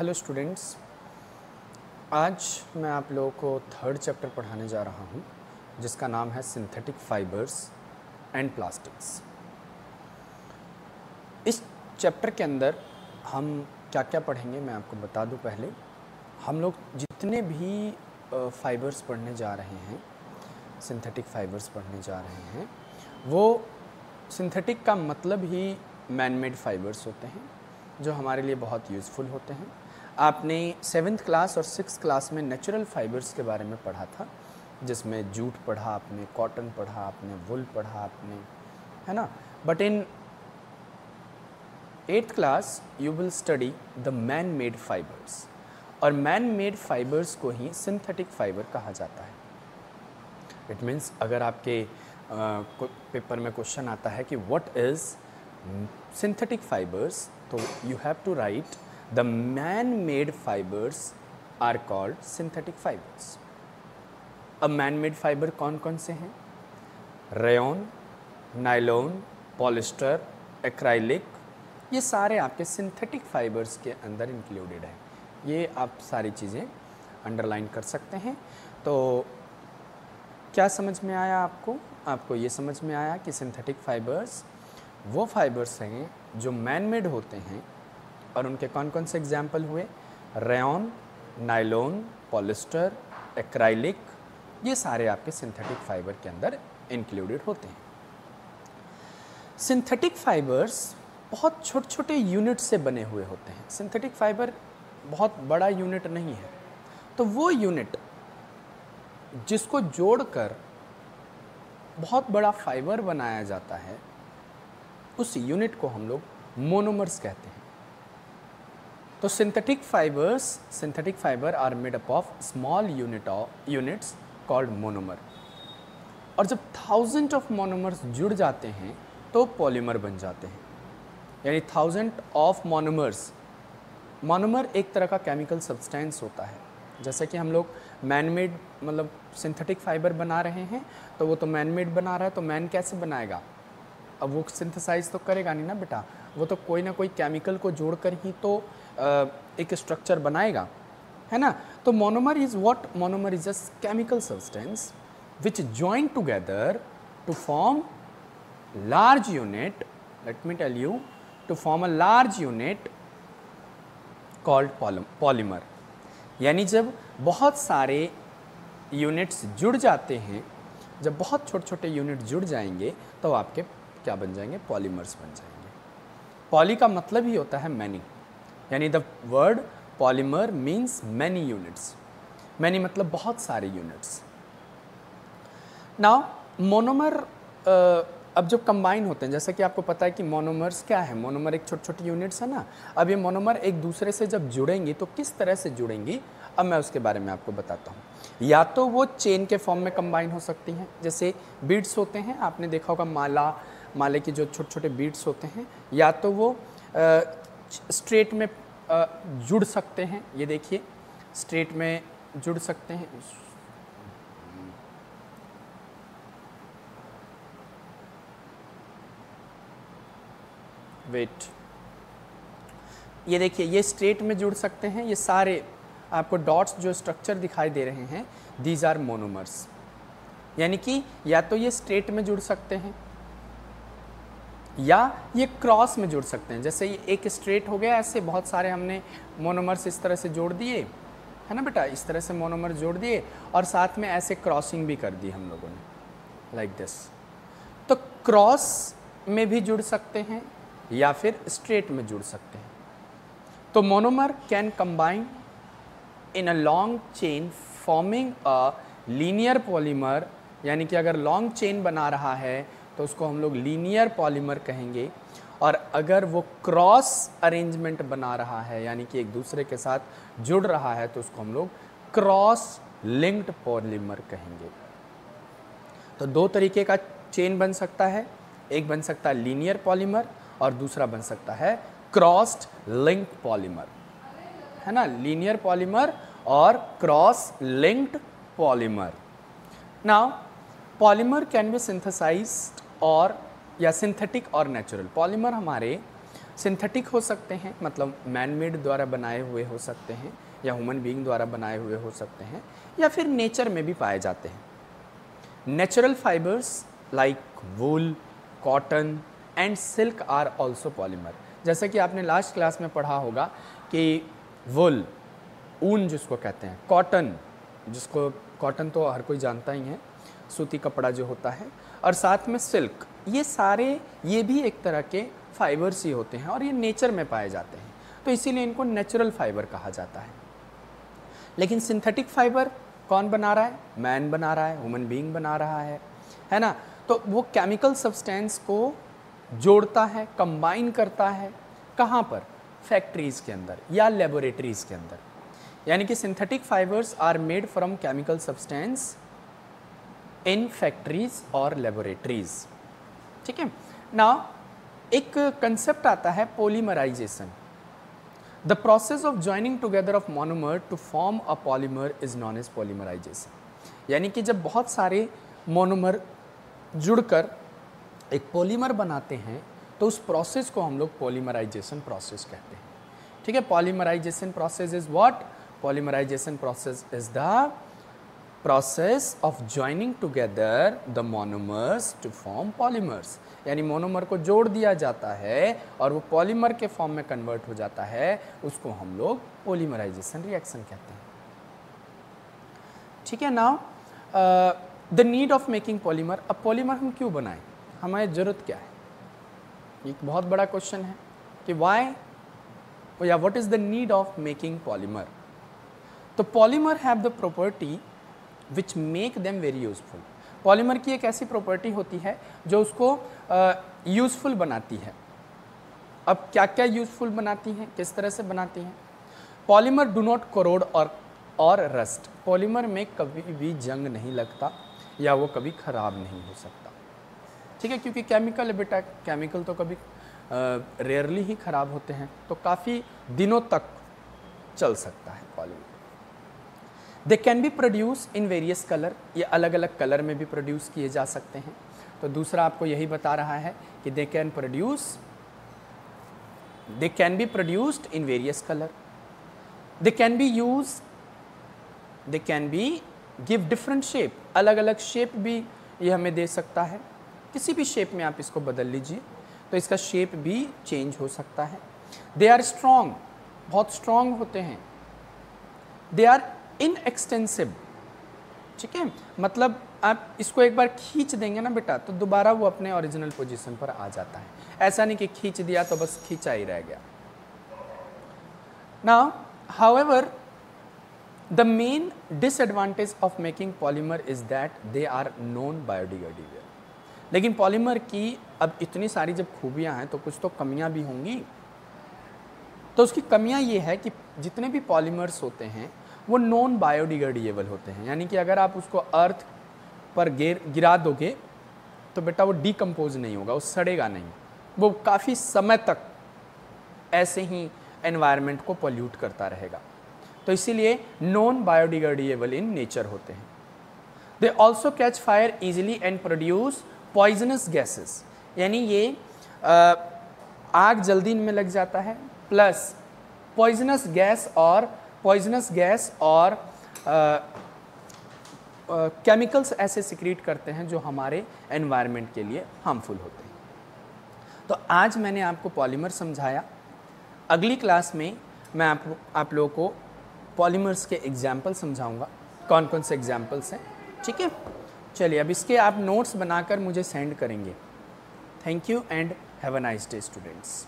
Hello students, आज मैं आप लोगों को थर्ड चैप्टर पढ़ाने जा रहा हूँ जिसका नाम है सिंथेटिक फाइबर्स एंड प्लास्टिक्स। इस चैप्टर के अंदर हम क्या क्या पढ़ेंगे मैं आपको बता दूं। पहले हम लोग जितने भी फाइबर्स पढ़ने जा रहे हैं, सिंथेटिक फाइबर्स पढ़ने जा रहे हैं, वो सिंथेटिक का मतलब ही मैन मेड फाइबर्स होते हैं जो हमारे लिए बहुत यूज़फुल होते हैं। आपने 7th क्लास और 6th क्लास में नेचुरल फाइबर्स के बारे में पढ़ा था, जिसमें जूट पढ़ा आपने, कॉटन पढ़ा आपने, वुल पढ़ा आपने, है ना। But in 8th class you will study the man made fibres, और मैन मेड फाइबर्स को ही सिंथेटिक फाइबर कहा जाता है। इट मीन्स अगर आपके पेपर में क्वेश्चन आता है कि व्हाट इज़ सिंथेटिक फाइबर्स, तो you have to write the man made fibres are called synthetic fibres. अब मैन मेड फाइबर कौन कौन से हैं? रेयॉन, नायलॉन, पॉलिस्टर, एक्राइलिक, ये सारे आपके सिंथेटिक फाइबर्स के अंदर इंक्लूडेड हैं। ये आप सारी चीज़ें अंडरलाइन कर सकते हैं। तो क्या समझ में आया आपको? आपको ये समझ में आया कि सिंथेटिक फाइबर्स वो फाइबर्स हैं जो मैन मेड होते हैं, और उनके कौन कौन से एग्जाम्पल हुए? रेयॉन, नायलॉन, पॉलिस्टर, एक्राइलिक, ये सारे आपके सिंथेटिक फाइबर के अंदर इंक्लूडेड होते हैं। सिंथेटिक फाइबर्स बहुत छोटे छोटे यूनिट से बने हुए होते हैं। सिंथेटिक फाइबर बहुत बड़ा यूनिट नहीं है, तो वो यूनिट जिसको जोड़कर बहुत बड़ा फाइबर बनाया जाता है, उस यूनिट को हम लोग मोनोमर्स कहते हैं। तो synthetic fibre are made up of small units called monomer, और जब 1000 ऑफ मोनोमर्स जुड़ जाते हैं तो पॉलीमर बन जाते हैं। यानी 1000 ऑफ मोनोमर्स, मोनोमर एक तरह का केमिकल सब्सटेंस होता है। जैसे कि हम लोग मैन मेड मतलब सिंथेटिक फाइबर बना रहे हैं, तो वो तो मैन मेड बना रहा है, तो मैन कैसे बनाएगा? अब वो सिंथेसाइज तो करेगा नहीं ना बेटा, वो तो कोई ना कोई केमिकल को जोड़कर ही तो एक स्ट्रक्चर बनाएगा, है ना। तो monomer is what? Monomer is a chemical substance which join together to form large unit, let me tell you, to form a large unit called polymer. यानी जब बहुत सारे यूनिट्स जुड़ जाते हैं, जब बहुत छोटे छोटे यूनिट जुड़ जाएंगे तो आपके क्या बन जाएंगे? पॉलीमर्स बन जाएंगे। पॉली का मतलब ही होता है मैनी, यानी the word polymer means many units. Many मतलब बहुत सारे यूनिट्स। नाउ मोनोमर अब जब कंबाइन होते हैं, जैसा कि आपको पता है कि मोनोमर्स क्या है? मोनोमर एक छोटे छोटे यूनिट्स है ना। अब ये मोनोमर एक दूसरे से जब जुड़ेंगी तो किस तरह से जुड़ेंगी, अब मैं उसके बारे में आपको बताता हूँ। या तो वो चेन के फॉर्म में कंबाइन हो सकती हैं, जैसे बीड्स होते हैं, आपने देखा होगा माले के जो छोटे छोटे बीड्स होते हैं, या तो वो स्ट्रेट में जुड़ सकते हैं। ये देखिए, स्ट्रेट में जुड़ सकते हैं। वेट, ये देखिए, ये स्ट्रेट में जुड़ सकते हैं। ये सारे आपको डॉट्स जो स्ट्रक्चर दिखाई दे रहे हैं, दीज आर मोनोमर्स। यानी कि या तो ये स्ट्रेट में जुड़ सकते हैं या ये क्रॉस में जुड़ सकते हैं। जैसे ये एक स्ट्रेट हो गया, ऐसे बहुत सारे हमने मोनोमर्स इस तरह से जोड़ दिए, है ना बेटा, इस तरह से मोनोमर जोड़ दिए, और साथ में ऐसे क्रॉसिंग भी कर दी हम लोगों ने, लाइक दिस। तो क्रॉस में भी जुड़ सकते हैं या फिर स्ट्रेट में जुड़ सकते हैं। तो monomer can combine in a long chain forming a linear polymer. यानी कि अगर लॉन्ग चेन बना रहा है तो उसको हम लोग लीनियर पॉलीमर कहेंगे, और अगर वो क्रॉस अरेंजमेंट बना रहा है, यानी कि एक दूसरे के साथ जुड़ रहा है, तो उसको हम लोग क्रॉस लिंक्ड पॉलीमर कहेंगे। तो दो तरीके का चेन बन सकता है, एक बन सकता है लीनियर पॉलीमर और दूसरा बन सकता है क्रॉस्ड लिंक्ड पॉलीमर, है ना। लीनियर पॉलीमर और cross linked polymer. Now polymer can be synthesised और या सिंथेटिक और नेचुरल। पॉलीमर हमारे सिंथेटिक हो सकते हैं, मतलब मैन मेड द्वारा बनाए हुए हो सकते हैं, या ह्यूमन बीइंग द्वारा बनाए हुए हो सकते हैं, या फिर नेचर में भी पाए जाते हैं। Natural fibres like wool, cotton and silk are also polymer. जैसे कि आपने लास्ट क्लास में पढ़ा होगा कि वुल, ऊन जिसको कहते हैं, कॉटन, जिसको कॉटन तो हर कोई जानता ही है, सूती कपड़ा जो होता है, और साथ में सिल्क, ये सारे ये भी एक तरह के फाइबर्स ही होते हैं और ये नेचर में पाए जाते हैं, तो इसीलिए इनको नेचुरल फाइबर कहा जाता है। लेकिन सिंथेटिक फाइबर कौन बना रहा है? मैन बना रहा है, ह्यूमन बीइंग बना रहा है ना। तो वो केमिकल सब्सटेंस को जोड़ता है, कंबाइन करता है, कहाँ पर? फैक्ट्रीज़ के अंदर या लेबोरेटरीज़ के अंदर। यानी कि synthetic fibres are made from chemical substance in factories और लेबोरेटरीज। ठीक है ना। एक कंसेप्ट आता है polymerisation. The process of joining together of monomer to form a polymer is known as polymerisation. यानी कि जब बहुत सारे मोनोमर जुड़कर एक पॉलीमर बनाते हैं तो उस प्रोसेस को हम लोग पॉलीमराइजेशन प्रोसेस कहते हैं। ठीक है, polymerisation process is what? Polymerisation process is the process of joining together the monomers to form polymers. यानी मोनोमर को जोड़ दिया जाता है और वो पॉलीमर के फॉर्म में कन्वर्ट हो जाता है, उसको हम लोग पॉलीमराइजेशन रिएक्शन कहते हैं। ठीक है। Now the need of making polymer. अब पॉलीमर हम क्यों बनाएं, हमारी ज़रूरत क्या है? एक बहुत बड़ा क्वेश्चन है कि वाई या what is the need of making polymer. तो polymer have the property which make them very useful. Polymer की एक ऐसी प्रॉपर्टी होती है जो उसको यूजफुल बनाती है। अब क्या क्या यूजफुल बनाती हैं, किस तरह से बनाती हैं? पॉलीमर डू नॉट कोरोड और रस्ट। पॉलीमर में कभी भी जंग नहीं लगता या वो कभी ख़राब नहीं हो सकता। ठीक है, क्योंकि केमिकल है बेटा, केमिकल तो कभी रेयरली ही ख़राब होते हैं, तो काफ़ी दिनों तक चल सकता है polymer. They can be produce in various colour. ये अलग अलग कलर में भी प्रोड्यूस किए जा सकते हैं। तो दूसरा आपको यही बता रहा है कि they can be produced in various colour. They can be give different shape. अलग अलग शेप भी ये हमें दे सकता है। किसी भी शेप में आप इसको बदल लीजिए तो इसका शेप भी चेंज हो सकता है। दे आर स्ट्रॉन्ग, बहुत स्ट्रॉन्ग होते हैं। They are inextensive. ठीक है, मतलब आप इसको एक बार खींच देंगे ना बेटा तो दोबारा वो अपने ओरिजिनल पोजीशन पर आ जाता है। ऐसा नहीं कि खींच दिया तो बस खींचा ही रह गया। Now however the main disadvantage of making polymer is that they are non biodegradable. लेकिन पॉलीमर की अब इतनी सारी जब खूबियां हैं तो कुछ तो कमियां भी होंगी। तो उसकी कमियां ये है कि जितने भी पॉलीमर्स होते हैं वो नॉन बायोडिग्रेडेबल होते हैं। यानी कि अगर आप उसको अर्थ पर गिरा दोगे तो बेटा वो डिकम्पोज नहीं होगा, वो सड़ेगा नहीं, वो काफ़ी समय तक ऐसे ही एनवायरनमेंट को पोल्यूट करता रहेगा। तो इसीलिए नॉन बायोडिग्रेडेबल इन नेचर होते हैं। They also catch fire easily and produce poisonous gases. यानी ये आग जल्दी इनमें लग जाता है, प्लस पॉइजनस गैस और केमिकल्स ऐसे सिक्रीट करते हैं जो हमारे एनवायरनमेंट के लिए हार्मफुल होते हैं। तो आज मैंने आपको पॉलीमर समझाया। अगली क्लास में मैं आप लोगों को पॉलीमर्स के एग्जाम्पल समझाऊंगा, कौन कौन से एग्जाम्पल्स हैं। ठीक है, चलिए अब इसके आप नोट्स बनाकर मुझे सेंड करेंगे। Thank you and have a nice day students.